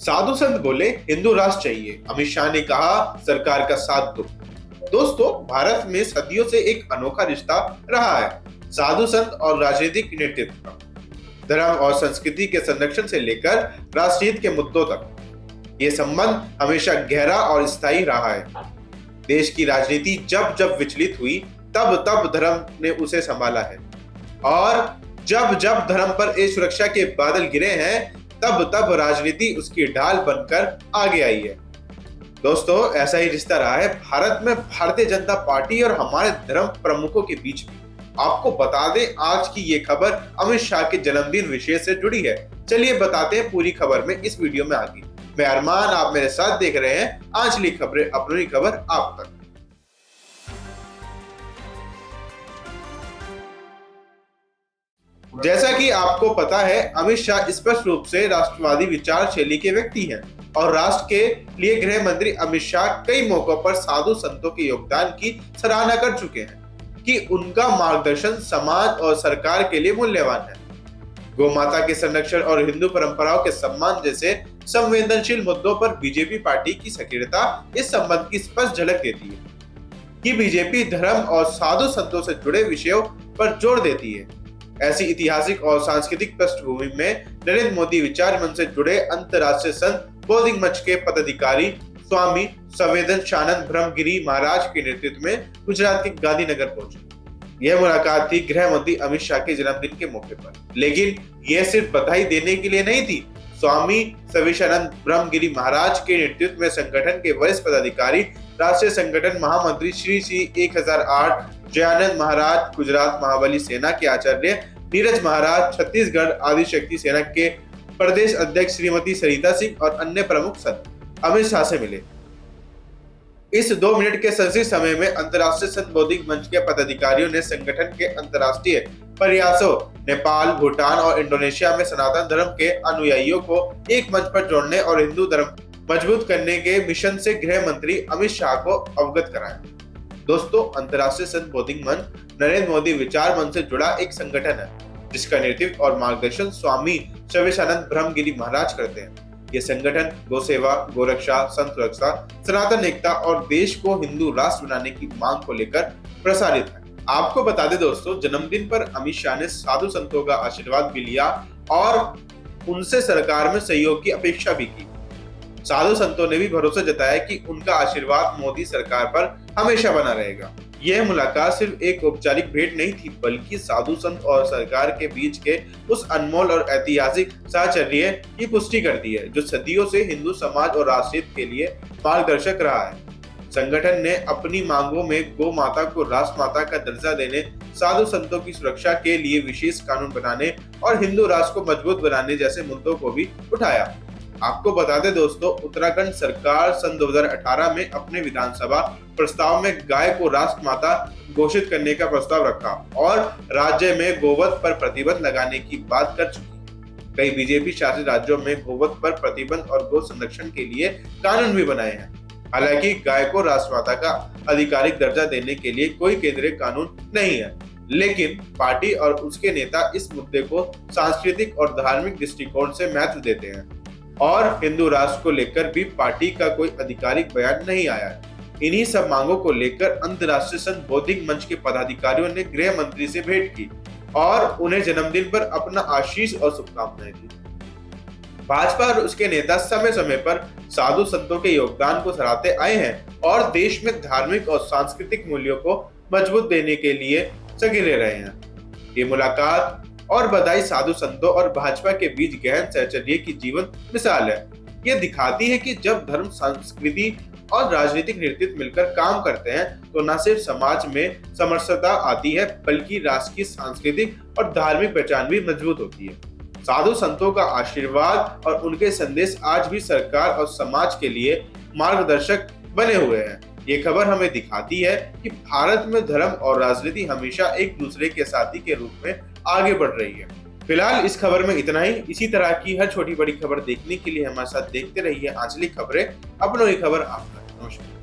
साधु संत बोले हिंदू राष्ट्र चाहिए, अमित शाह ने कहा सरकार का साथ दो। दोस्तों, भारत में सदियों से एक अनोखा रिश्ता रहा है, साधु संत और राजनीतिक नेतृत्व का। धर्म और संस्कृति के संरक्षण से लेकर राष्ट्रहित के मुद्दों तक ये संबंध हमेशा गहरा और स्थायी रहा है। देश की राजनीति जब जब विचलित हुई तब तब धर्म ने उसे संभाला है, और जब जब धर्म पर सुरक्षा के बादल गिरे हैं तब तब राजनीति उसकी ढाल बनकर आगे आई है। दोस्तों, ऐसा ही रिश्ता रहा है भारत में भारतीय जनता पार्टी और हमारे धर्म प्रमुखों के बीच में। आपको बता दें, आज की ये खबर अमित शाह के जन्मदिन विशेष से जुड़ी है। चलिए बताते हैं पूरी खबर में इस वीडियो में आगे। मैं अरमान, आप मेरे साथ देख रहे हैं आंचलिक खबरें, अपनी खबर आप तक। जैसा कि आपको पता है, अमित शाह स्पष्ट रूप से राष्ट्रवादी विचार शैली के व्यक्ति हैं और राष्ट्र के लिए गृह मंत्री अमित शाह कई मौकों पर साधु संतों के योगदान की सराहना कर चुके हैं कि उनका मार्गदर्शन समाज और सरकार के लिए मूल्यवान है। गौ माता के संरक्षण और हिंदू परंपराओं के सम्मान जैसे संवेदनशील मुद्दों पर बीजेपी पार्टी की सक्रियता इस संबंध की स्पष्ट झलक देती है कि बीजेपी धर्म और साधु संतों से जुड़े विषयों पर जोर देती है। ऐसी ऐतिहासिक और सांस्कृतिक पृष्ठभूमि में नरेंद्र मोदी विचार मंच से जुड़े अंतर्राष्ट्रीय संत बौद्धिक मंच के पदाधिकारी स्वामी संवेदनशानंद ब्रह्मगिरी महाराज के नेतृत्व में गुजरात के गांधीनगर पहुंचे। यह मुलाकात थी गृह मंत्री अमित शाह के जन्मदिन के मौके पर, लेकिन यह सिर्फ बधाई देने के लिए नहीं थी। स्वामी संवेदनशानंद ब्रह्मगिरी महाराज के नेतृत्व में संगठन के वरिष्ठ पदाधिकारी, राष्ट्रीय संगठन महामंत्री श्री 1008 जयानंद महाराज, गुजरात महाबली सेना के आचार्य नीरज महाराज, छत्तीसगढ़ आदिशक्ति सेना के प्रदेश अध्यक्ष श्रीमती सरिता सिंह और अन्य प्रमुख संत अमित शाह से मिले। इस 2 मिनट के संक्षिप्त समय में अंतर्राष्ट्रीय संत बौद्धिक मंच के पदाधिकारियों ने संगठन के अंतर्राष्ट्रीय प्रयासों, नेपाल, भूटान और इंडोनेशिया में सनातन धर्म के अनुयायियों को एक मंच पर जोड़ने और हिंदू धर्म मजबूत करने के मिशन से गृह मंत्री अमित शाह को अवगत कराया। दोस्तों, अंतर्राष्ट्रीय संत बौद्धिक मंच नरेंद्र मोदी विचार मंच से जुड़ा एक संगठन है जिसका नेतृत्व और मार्गदर्शन स्वामी संवेदनशानंद ब्रह्मगिरी महाराज करते हैं। ये संगठन गौ सेवा, गोरक्षा, संत सुरक्षा, सनातन एकता और देश को हिंदू राष्ट्र बनाने की मांग को लेकर प्रसारित है। आपको बता दें दोस्तों, जन्मदिन पर अमित शाह ने साधु संतों का आशीर्वाद भी लिया और उनसे सरकार में सहयोग की अपेक्षा भी की। साधु संतों ने भी भरोसा जताया कि उनका आशीर्वाद मोदी सरकार पर हमेशा बना रहेगा। यह मुलाकात सिर्फ एक औपचारिक भेंट नहीं थी, बल्कि साधु संत और सरकार के बीच के उस अनमोल और ऐतिहासिक साहचर्य की पुष्टि करती है जो सदियों से हिंदू समाज और राष्ट्रहित के लिए मार्गदर्शक रहा है। संगठन ने अपनी मांगों में गौ माता को राष्ट्र माता का दर्जा देने, साधु संतों की सुरक्षा के लिए विशेष कानून बनाने और हिंदू राष्ट्र को मजबूत बनाने जैसे मुद्दों को भी उठाया। आपको बता दें दोस्तों, उत्तराखंड सरकार सन 2018 में अपने विधानसभा प्रस्ताव में गाय को राष्ट्र माता घोषित करने का प्रस्ताव रखा और राज्य में गोवध पर प्रतिबंध लगाने की बात कर चुकी। कई बीजेपी शासित राज्यों में गोवध पर प्रतिबंध और गौ संरक्षण के लिए कानून भी बनाए हैं। हालांकि गाय को राष्ट्र माता का आधिकारिक दर्जा देने के लिए कोई केंद्रीय कानून नहीं है, लेकिन पार्टी और उसके नेता इस मुद्दे को सांस्कृतिक और धार्मिक दृष्टिकोण से महत्व देते हैं और हिंदू राष्ट्र को लेकर भी पार्टी का कोई आधिकारिक बयान नहीं आया है। इन्हीं सब मांगों को लेकर अंतर्राष्ट्रीय संत बौद्धिक मंच के पदाधिकारियों ने गृह मंत्री से भेंट की और उन्हें जन्मदिन पर अपना आशीष और शुभकामनाएं दी। भाजपा और उसके नेता समय समय पर साधु संतों के योगदान को सराहते आए हैं और देश में धार्मिक और सांस्कृतिक मूल्यों को मजबूत देने के लिए सक्रिय रहे हैं। ये मुलाकात और बधाई साधु संतों और भाजपा के बीच गहन सहचर्य की जीवंत मिसाल है। यह दिखाती है कि जब धर्म, संस्कृति और राजनीतिक नेतृत्व मिलकर काम करते हैं तो न सिर्फ समाज में समरसता आती है, बल्कि राष्ट्र की सांस्कृतिक और धार्मिक पहचान भी मजबूत होती है। साधु संतों का आशीर्वाद और उनके संदेश आज भी सरकार और समाज के लिए मार्गदर्शक बने हुए हैं। ये खबर हमें दिखाती है कि भारत में धर्म और राजनीति हमेशा एक दूसरे के साथी के रूप में आगे बढ़ रही है। फिलहाल इस खबर में इतना ही। इसी तरह की हर छोटी बड़ी खबर देखने के लिए हमारे साथ देखते रहिए आंचलिक खबरें, अपनों की खबर आप तक। नमस्कार।